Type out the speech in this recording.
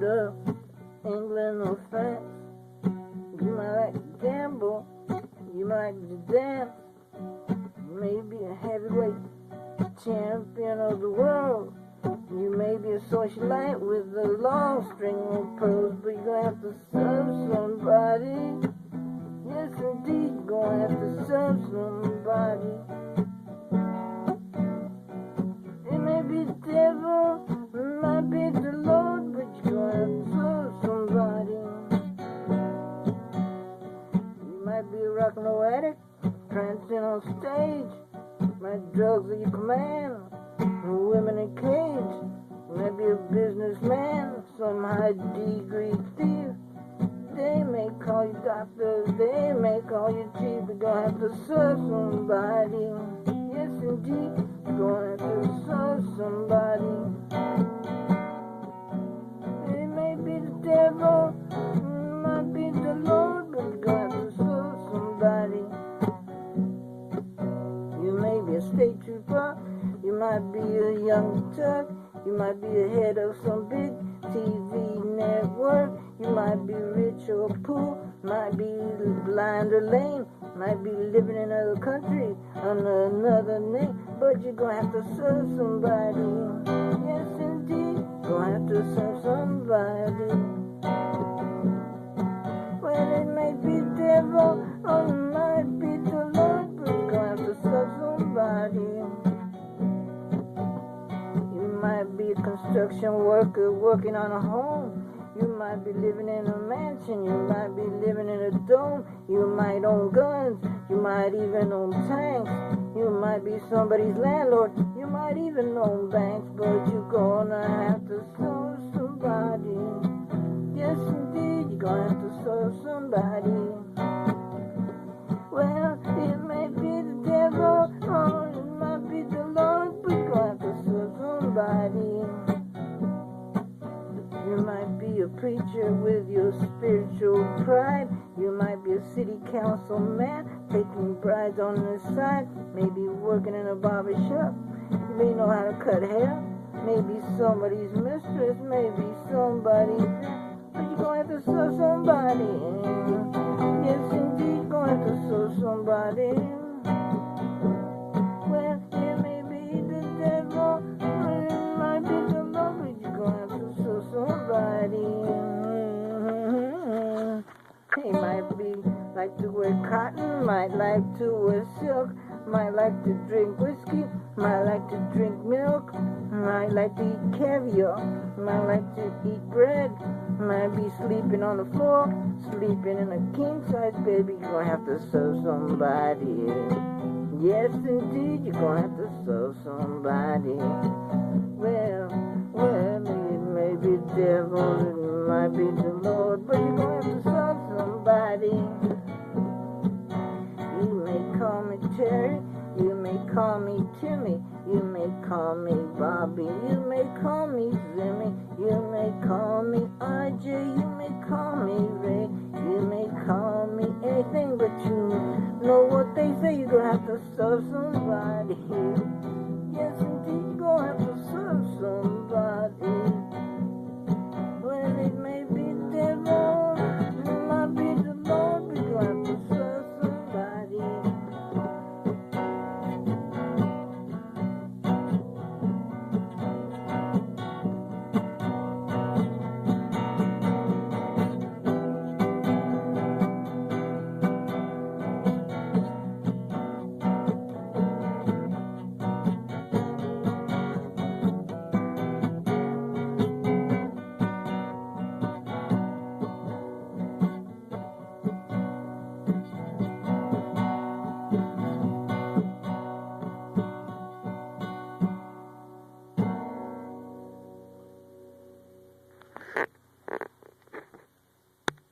to England or France. You might like to gamble, you might like to dance. You may be a heavyweight champion of the world. You may be a socialite with a long string of pearls, but you're gonna have to serve somebody. Yes, indeed, you're gonna have to serve somebody. It may be the devil, it might be the Lord, but you're gonna have to serve somebody. You might be a rock and roll addict, prancing on stage. My drugs are your command, women in cage. You might be a businessman, some high degree thief. They may call you doctor, they may call you chief. You're gonna have to serve somebody. Yes, indeed, you're gonna have to serve somebody. It may be the devil, it might be the Lord, but you're gonna have to serve somebody. You may be a state trooper, you might be a young Turk, you might be the head of some big TV network. You might be rich or poor, might be blind or lame, might be living in another country under another name, but you're gonna have to serve somebody. Yes, indeed, gonna have to serve somebody. Well, it may be the devil, or it might be the Lord, but you're gonna have to serve somebody. You might be a construction worker working on a home. You might be living in a mansion, you might be living in a dome, you might own guns, you might even own tanks, you might be somebody's landlord, you might even own banks, but you're gonna have to serve somebody. Yes, indeed, you're gonna have to serve somebody. Well, it may be the devil, or it might be the Lord, but you're gonna have to serve somebody. You might be a preacher with your spiritual pride. You might be a city councilman taking brides on the side. Maybe working in a barber shop. You may know how to cut hair. Maybe somebody's mistress. Maybe somebody's... But you're going to have to serve somebody. Yes, indeed, you're going to have to serve somebody. Well, it may be the devil, or it might be the Lord, but you're going to have to serve somebody. He might be like to wear cotton, might like to wear silk, might like to drink whiskey, might like to drink milk, might like to eat caviar, might like to eat bread, might be sleeping on the floor, sleeping in a king-size bed. You're gonna have to serve somebody. Yes, indeed, you're gonna have to serve somebody. Well, it may be the devil, it might be the Lord, but you're gonna have to serve somebody. You may call me Terry, you may call me Timmy, you may call me Bobby, you may call me Zimmy, you may call me RJ, you may call me Ray, you may call me anything, but you know what they say, you're gonna have to serve somebody.